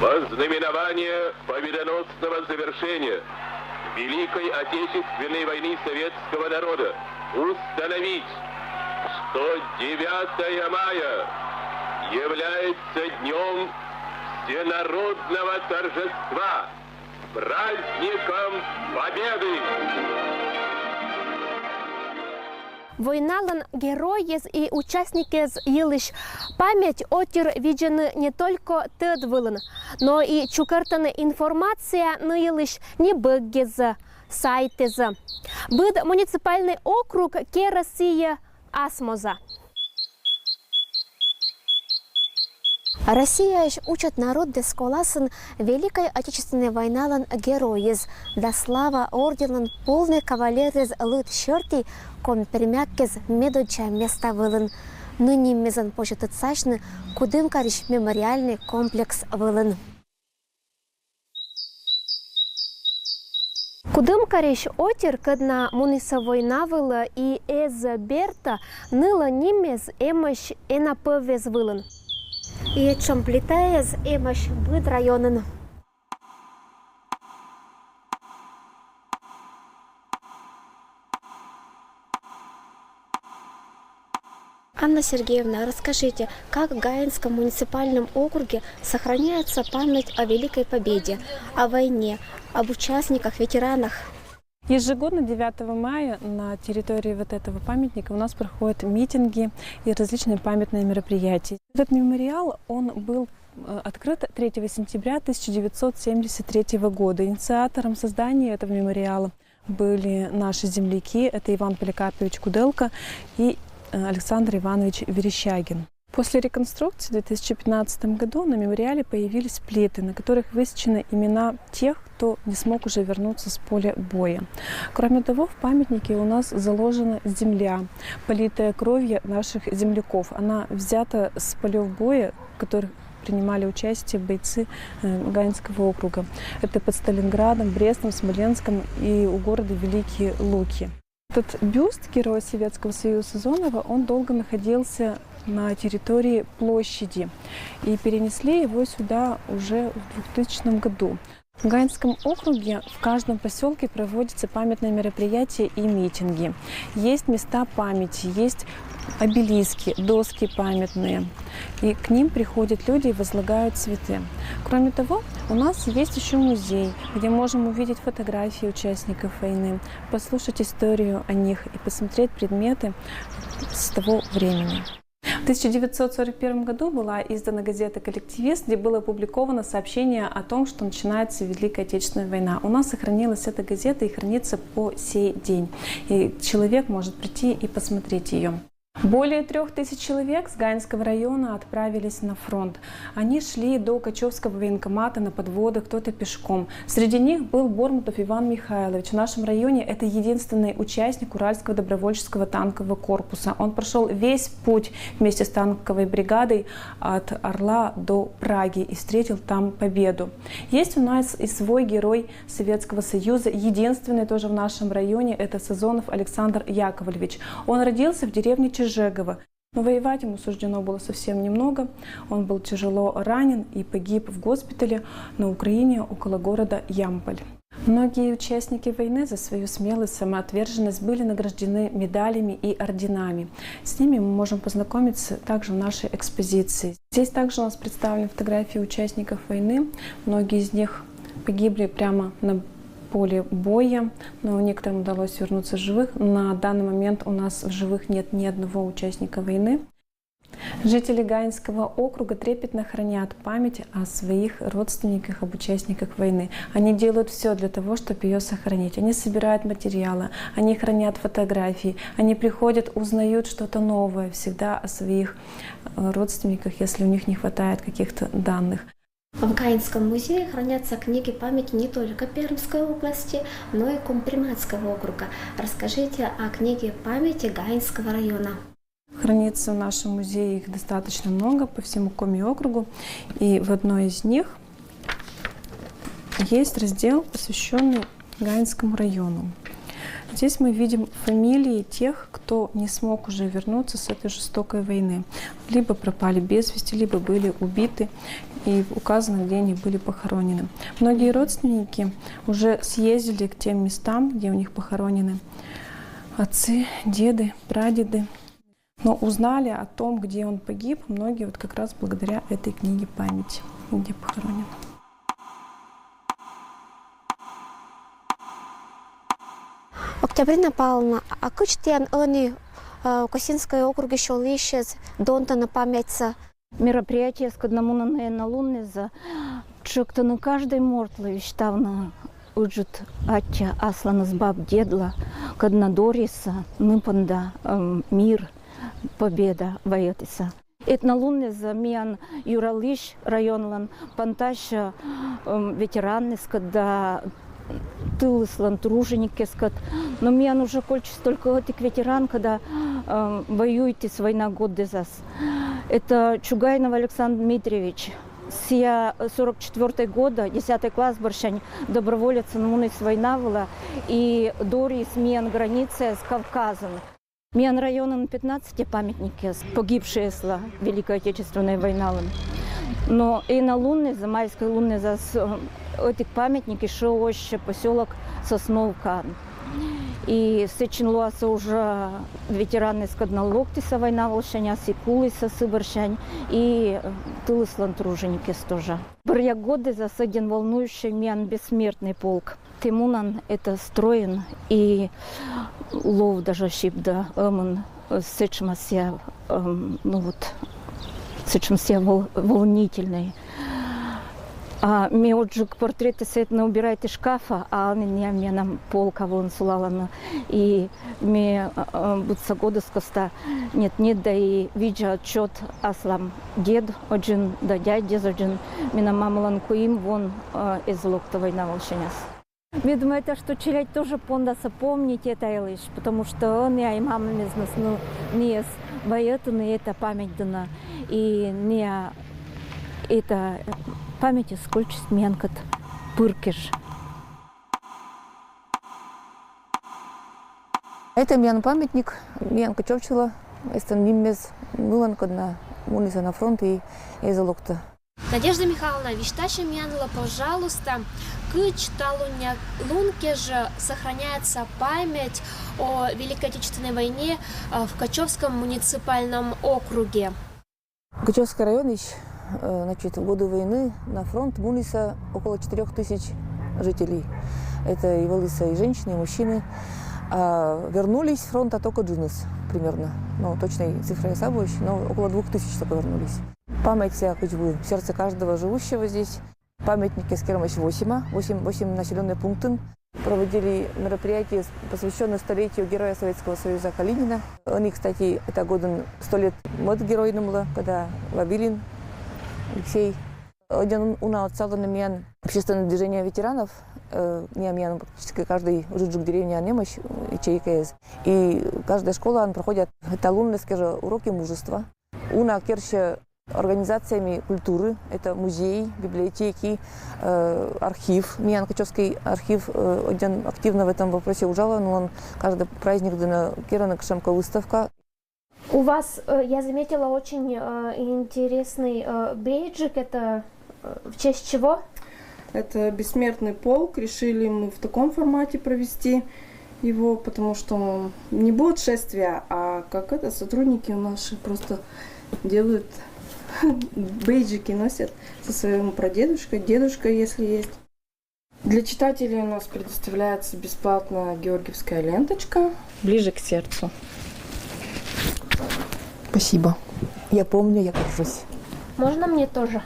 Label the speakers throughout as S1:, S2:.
S1: Во знаменование победоносного завершения Великой Отечественной войны советского народа установить, что 9 мая является днем всенародного торжества, праздником Победы.
S2: Войналан герои и участники елыш память отир виджены не только тедвылын, но и чукартаны информация на елыш не быггезы, сайтезы. Быд муниципальный округ ке Россия Асмоза. Россия учит народ де сколасын Великой Отечественной войналан героиз, да слава орденлан полный кавалерез лыт щерти, ком пермяккез медоча места вылын. Ныне мезан почетыт сачны, кудым кариш мемориальный комплекс вылын. Кудым кариш отир, кадна муниса война выла и эз берта ныла нимез эмаш энапывез вылын. И чомплитаез эмаш быд районын. Анна Сергеевна, расскажите, как в Гаинском муниципальном округе сохраняется память о Великой Победе, о войне, об участниках, ветеранах?
S3: Ежегодно 9 мая на территории вот этого памятника у нас проходят митинги и различные памятные мероприятия. Этот мемориал, он был открыт 3 сентября 1973 года. Инициатором создания этого мемориала были наши земляки, это Иван Поликарпович Куделка и Александр Иванович Верещагин. После реконструкции в 2015 году на мемориале появились плиты, на которых высечены имена тех, кто не смог уже вернуться с поля боя. Кроме того, в памятнике у нас заложена земля, политая кровью наших земляков. Она взята с полев боя, в которых принимали участие бойцы Гаинского округа. Это под Сталинградом, Брестом, Смоленском и у города Великие Луки. Этот бюст Героя Советского Союза Сазонова, он долго находился на территории площади, и перенесли его сюда уже в 2000 году. В Гаинском округе в каждом поселке проводятся памятные мероприятия и митинги. Есть места памяти, есть обелиски, доски памятные. И к ним приходят люди и возлагают цветы. Кроме того, у нас есть еще музей, где можем увидеть фотографии участников войны, послушать историю о них и посмотреть предметы с того времени. В 1941 году была издана газета «Коллективист», где было опубликовано сообщение о том, что начинается Великая Отечественная война. У нас сохранилась эта газета и хранится по сей день. И человек может прийти и посмотреть ее. Более 3000 человек с Гаинского района отправились на фронт. Они шли до Качевского военкомата на подводах, кто-то пешком. Среди них был Бормутов Иван Михайлович. В нашем районе это единственный участник Уральского добровольческого танкового корпуса. Он прошел весь путь вместе с танковой бригадой от Орла до Праги и встретил там победу. Есть у нас и свой герой Советского Союза, единственный тоже в нашем районе, это Сазонов Александр Яковлевич. Он родился в деревне Чижегово. Но воевать ему суждено было совсем немного. Он был тяжело ранен и погиб в госпитале на Украине около города Ямполь. Многие участники войны за свою смелость, самоотверженность были награждены медалями и орденами. С ними мы можем познакомиться также в нашей экспозиции. Здесь также у нас представлены фотографии участников войны. Многие из них погибли прямо на поле боя, но некоторым удалось вернуться живых. На данный момент у нас в живых нет ни одного участника войны. Жители Гаинского округа трепетно хранят память о своих родственниках, об участниках войны. Они делают все для того, чтобы ее сохранить. Они собирают материалы, они хранят фотографии, они приходят, узнают что-то новое всегда о своих родственниках, если у них не хватает каких-то данных.
S2: В Гаинском музее хранятся книги памяти не только Пермской области, но и Кумприматского округа. Расскажите о книге памяти Гаинского района.
S3: Хранится в нашем музее их достаточно много по всему Коми-округу. И в одной из них есть раздел, посвященный Гаинскому району. Здесь мы видим фамилии тех, кто не смог уже вернуться с этой жестокой войны. Либо пропали без вести, либо были убиты, и указано, где они были похоронены. Многие родственники уже съездили к тем местам, где у них похоронены отцы, деды, прадеды. Но узнали о том, где он погиб, многие вот как раз благодаря этой книге памяти, где похоронен.
S2: Октябрина Павловна, а кычтен они в Косинской округе Шолищез, донта на память.
S4: Мероприятие с одному на лунне за что на каждой мортлович тавна уджут атя аслана с баб дедла, кадна Дориса, ныпанда, мир, победа воетиса. Этна лунне за миан Юралиш районлан пантаща ветеранны, когда тылыслан труженики, но миан уже кольче столько этих ветеран, когда воюете с война год дезас. Это Чугайнов Александр Дмитриевич. С 44 года, 10 класс Борщань, доброволец с война была, и Дори с миан границы с Кавказом. Миан района 15 памятники, погибшие с Великой Отечественной войны. Но и на лунной, за майской лунной, за этих памятников шел еще поселок Сосновка. И сеченлуаса уже ветераны с Кадналоктиса война волшаня, Сикулиса Сыборщань и Тылыслан труженики тоже. Барья годы засаден волнующий миан бессмертный полк. Тимунан это строен и лов даже щипда эмон сечмася, сечмася волнительный. А ми отжиг портреты сетно убирайте шкафа, а мне нам полка вон сулалана. И ми будца года скоста нет, да и видя отчет аслам дед один, да дядя один, ми на мамалан куим вон из локтовой на волшаняс. Мне думаю, что челядь тоже пондаса помнить это лишь, потому что он и мама не знал, не боятся, не это память дана, и не это памяти сколько сменкат пыркиш.
S5: Это миан памятник, миан кочевчила, это ниммез мылан, когда муниса на фронт и залогта.
S2: Надежда Михайловна, виштаща мянла, пожалуйста, к читалуня лунке же сохраняется память о Великой Отечественной войне в Качевском муниципальном округе.
S5: Качевский район, значит, в годы войны на фронт муниса около 4000 жителей. Это и волыса, и женщины, и мужчины. А вернулись с фронта только джинес примерно. Ну, точной цифры я забыл, но около 2000 только вернулись. Память вся в сердце каждого живущего здесь. Памятники с керамось 8 населенных пунктов. Проводили мероприятия, посвященные столетию Героя Советского Союза Калинина. Они, кстати, это годом 100 лет мод героином было, когда Вавилин, Алексей. Один у нас отцалый миян общественное движение ветеранов. Не миян практически каждый жиджик деревня немощь, ячейка есть. И каждая школа проходит эталонные, скажем, уроки мужества. Уна керча организациями культуры, это музей, библиотеки, архив. Миян Качевский архив один активно в этом вопросе ужала, но он каждый праздник на Кирана Кшемка выставка.
S2: У вас, я заметила, очень интересный бейджик. Это в честь чего?
S6: Это бессмертный полк. Решили мы в таком формате провести его, потому что не будет шествия, а как это сотрудники наши просто делают бейджики, носят со своим прадедушкой, дедушкой, если есть. Для читателей у нас предоставляется бесплатно георгиевская ленточка.
S4: Ближе к сердцу.
S5: Спасибо. Я помню, я горжусь.
S2: Можно мне тоже?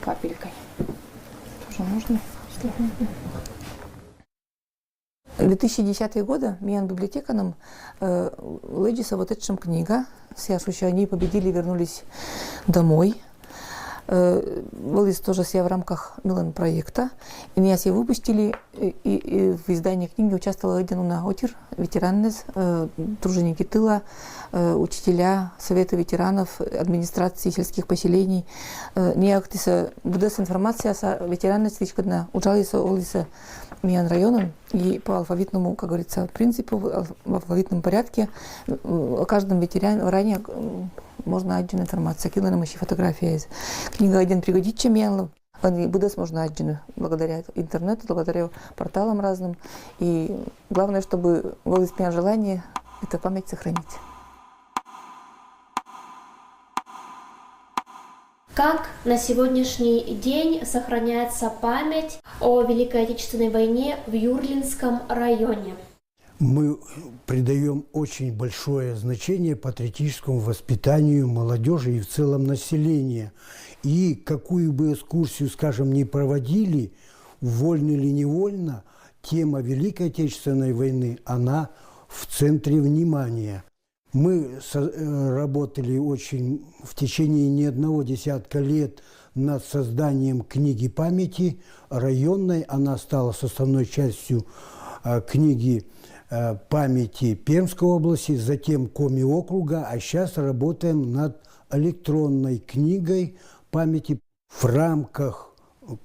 S6: Капелькой. Тоже можно?
S5: В 2010 года миян библиотека нам леджиса вот эта книга, все, что они победили, вернулись домой. Вылез тоже в рамках Милан проекта. И меня все выпустили, и в издании книги участвовала Динуна Отир, ветеранец, труженики тыла, учителя, советы ветеранов, администрации сельских поселений. Неяктиса будес информация о ветеранности, когда учалися улица Миян районом, и по алфавитному, как говорится, принципу, в алфавитном порядке о каждом ветеране можно отдельную информацию. Кило нам еще фотография есть. Книга один пригодится Миян. Будес можно отдельно благодаря интернету, благодаря порталам разным. И главное, чтобы было исполнено желание эту память сохранить.
S2: Как на сегодняшний день сохраняется память о Великой Отечественной войне в Юрлинском районе?
S7: Мы придаем очень большое значение патриотическому воспитанию молодежи и в целом населения. И какую бы экскурсию, скажем, ни проводили, вольно или невольно, тема Великой Отечественной войны, она в центре внимания. Мы работали очень в течение не одного десятка лет над созданием книги памяти районной. Она стала составной частью книги памяти Пермской области, затем Коми округа, а сейчас работаем над электронной книгой памяти. В рамках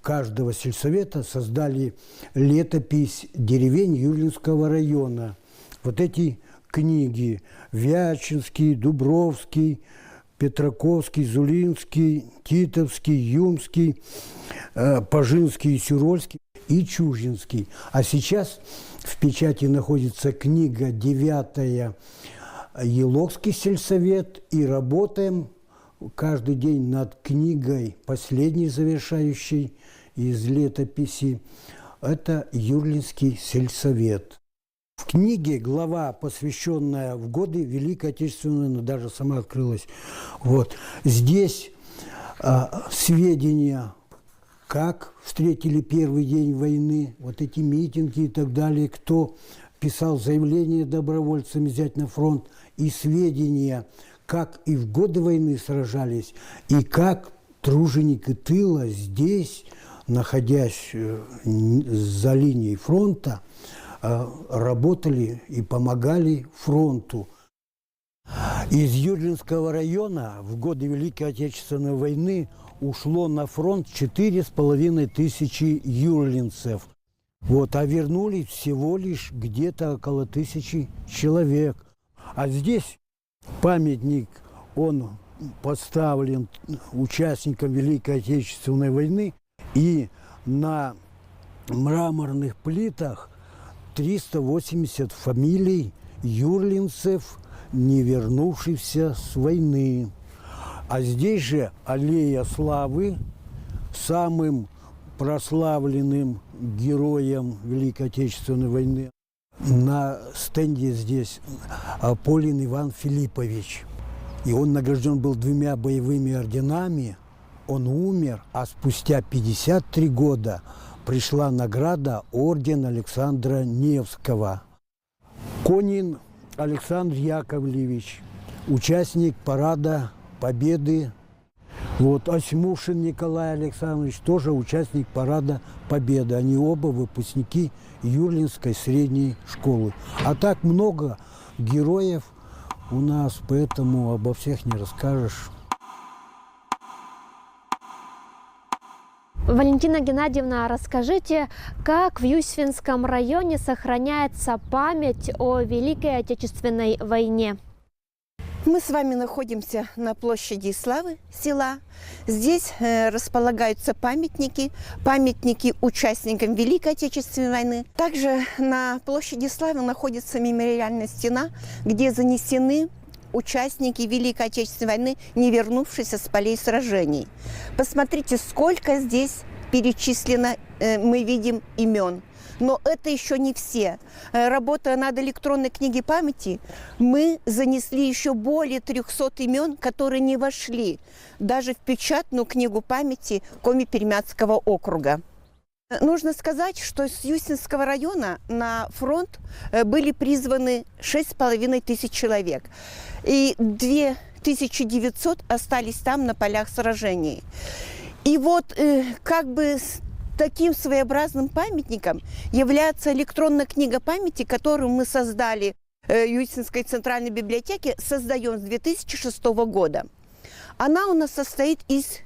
S7: каждого сельсовета создали летопись деревень Юрлинского района. Вот эти книги Вячинский, Дубровский, Петраковский, Зулинский, Титовский, Юмский, Пажинский, Сюрольский и Чужинский. А сейчас в печати находится книга 9-я Елокский сельсовет, и работаем каждый день над книгой, последней завершающей из летописи. Это Юрлинский сельсовет. В книге глава, посвященная в годы Великой Отечественной, она даже сама открылась. Вот. Здесь сведения, как встретили первый день войны, вот эти митинги и так далее, кто писал заявление добровольцами взять на фронт, и сведения, как и в годы войны сражались, и как труженики тыла здесь, находясь за линией фронта, работали и помогали фронту. Из Юрлинского района в годы Великой Отечественной войны ушло на фронт 4500 юрлинцев. Вот, а вернулись всего лишь где-то около 1000 человек. А здесь памятник, он поставлен участникам Великой Отечественной войны, и на мраморных плитах 380 фамилий юрлинцев, не вернувшихся с войны. А здесь же аллея славы самым прославленным героем Великой Отечественной войны. На стенде здесь Полин Иван Филиппович. И он награжден был 2 боевыми орденами. Он умер, а спустя 53 года пришла награда орден Александра Невского. Конин Александр Яковлевич, участник парада Победы. Вот, Осьмушин Николай Александрович, тоже участник парада Победы. Они оба выпускники Юрлинской средней школы. А так много героев у нас, поэтому обо всех не расскажешь.
S2: Валентина Геннадьевна, расскажите, как в Юсвинском районе сохраняется память о Великой Отечественной войне?
S8: Мы с вами находимся на площади Славы села. Здесь располагаются памятники участникам Великой Отечественной войны. Также на площади Славы находится мемориальная стена, где занесены участники Великой Отечественной войны, не вернувшиеся с полей сражений. Посмотрите, сколько здесь перечислено, мы видим имен. Но это еще не все. Работая над электронной книгой памяти, мы занесли еще более 300 имен, которые не вошли даже в печатную книгу памяти Коми-Пермяцкого округа. Нужно сказать, что с Юсинского района на фронт были призваны 6500 человек. И 2 1900 остались там на полях сражений. И вот как бы таким своеобразным памятником является электронная книга памяти, которую мы создали в Юстинской центральной библиотеке, создаем с 2006 года. Она у нас состоит из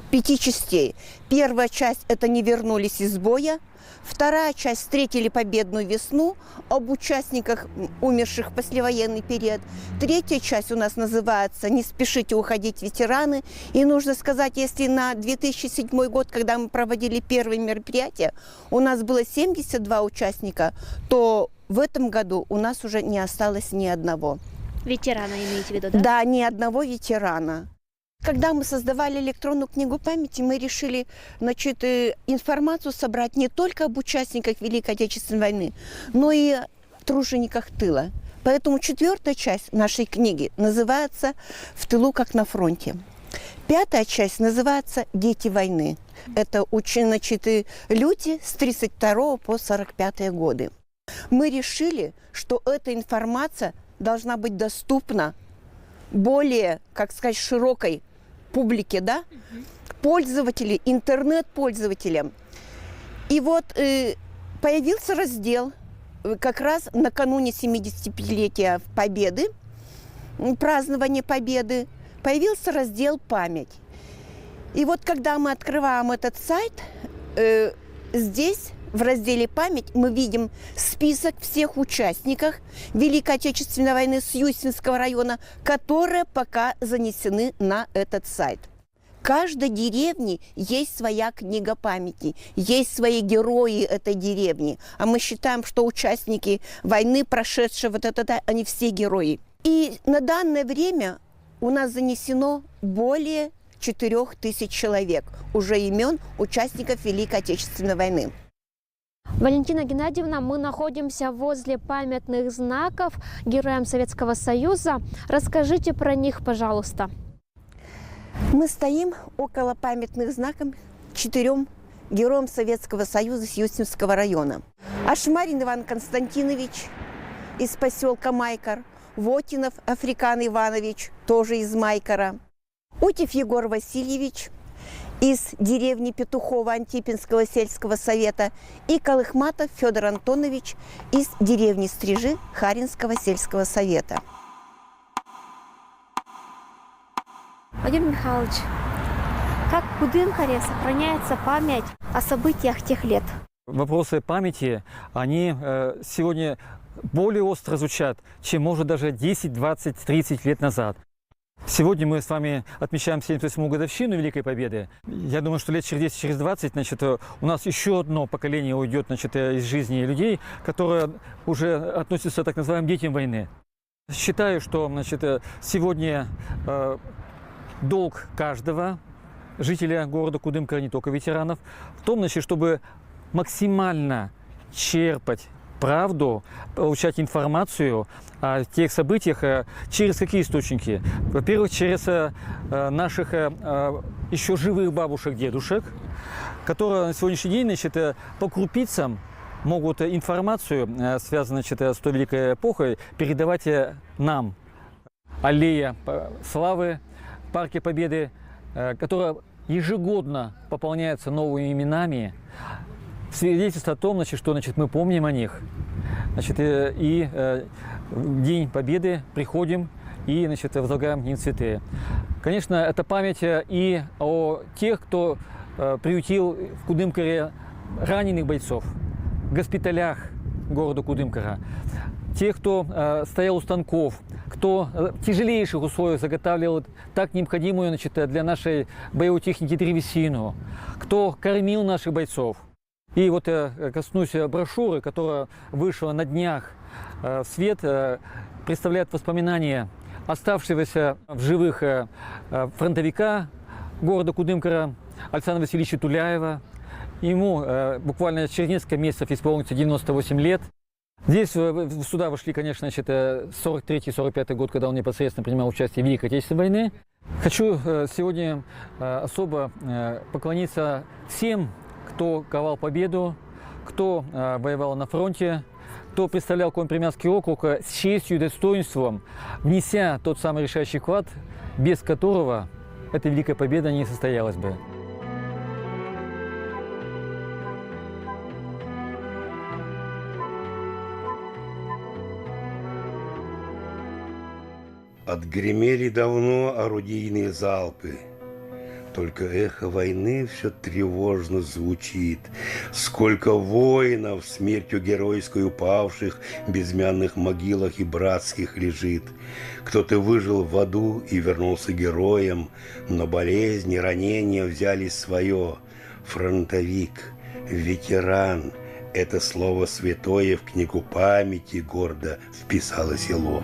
S8: 5 частей. Первая часть – это «Не вернулись из боя». Вторая часть «Встретили победную весну», об участниках, умерших в послевоенный период. Третья часть у нас называется «Не спешите уходить, ветераны». И нужно сказать, если на 2007 год, когда мы проводили первые мероприятия, у нас было 72 участника, то в этом году у нас уже не осталось ни одного.
S2: Ветерана имеете в виду, да?
S8: Да, ни одного ветерана. Когда мы создавали электронную книгу памяти, мы решили, значит, информацию собрать не только об участниках Великой Отечественной войны, но и о тружениках тыла. Поэтому 4-я часть нашей книги называется «В тылу, как на фронте». 5-я часть называется «Дети войны». Это, значит, люди с 32 по 45 годы. Мы решили, что эта информация должна быть доступна более, как сказать, широкой публике, да, пользователей, интернет-пользователям. И вот появился раздел как раз накануне 75-летия Победы, празднования Победы, появился раздел «Память». И вот когда мы открываем этот сайт, здесь в разделе «Память» мы видим список всех участников Великой Отечественной войны с Юстинского района, которые пока занесены на этот сайт. В каждой деревне есть своя книга памяти, есть свои герои этой деревни. А мы считаем, что участники войны, прошедшие вот это, они все герои. И на данное время у нас занесено более 4000 человек, уже имен участников Великой Отечественной войны.
S2: Валентина Геннадьевна, мы находимся возле памятных знаков героям Советского Союза. Расскажите про них, пожалуйста.
S8: Мы стоим около памятных знаков 4 героям Советского Союза с Юстинского района. Ашмарин Иван Константинович из поселка Майкар, Вотинов Африкан Иванович, тоже из Майкара, Утев Егор Васильевич из деревни Петухова Антипинского сельского совета и Колыхматов Федор Антонович из деревни Стрижи Харинского сельского совета.
S2: Владимир Михайлович, как в Кудымкаре сохраняется память о событиях тех лет?
S9: Вопросы памяти, они сегодня более остро звучат, чем, может, даже 10, 20, 30 лет назад. Сегодня мы с вами отмечаем 78-ю годовщину Великой Победы. Я думаю, что лет через 10, через 20, значит, у нас еще одно поколение уйдет, значит, из жизни людей, которые уже относятся к так называемым детям войны. Считаю, что, значит, сегодня долг каждого жителя города Кудымкара, не только ветеранов, в том, значит, чтобы максимально черпать правду, получать информацию о тех событиях через какие источники? Во-первых, через наших еще живых бабушек, дедушек, которые на сегодняшний день, значит, по крупицам могут информацию, связанную, значит, с той великой эпохой, передавать нам. Аллея славы, парке Победы, которая ежегодно пополняется новыми именами, свидетельство о том, значит, что, значит, мы помним о них. Значит, и в День Победы приходим и, значит, возлагаем им цветы. Конечно, это память и о тех, кто приютил в Кудымкаре раненых бойцов, в госпиталях города Кудымкара, тех, кто стоял у станков, кто в тяжелейших условиях заготавливал так необходимую, значит, для нашей боевой техники древесину, кто кормил наших бойцов. И вот я коснусь брошюры, которая вышла на днях в свет, представляет воспоминания оставшегося в живых фронтовика города Кудымкара Александра Васильевича Туляева. Ему буквально через несколько месяцев исполнится 98 лет. Здесь сюда вошли, конечно, 43-45 год, когда он непосредственно принимал участие в Великой Отечественной войне. Хочу сегодня особо поклониться всем, кто ковал победу, кто воевал на фронте, кто представлял Комин-Пермякский округ с честью и достоинством, внеся тот самый решающий вклад, без которого эта великая победа не состоялась бы.
S10: Отгремели давно орудийные залпы. Только эхо войны все тревожно звучит. Сколько воинов смертью геройской упавших в безымянных могилах и братских лежит. Кто-то выжил в аду и вернулся героем, но болезни, ранения взяли свое. Фронтовик, ветеран — это слово святое в книгу памяти гордо вписало село.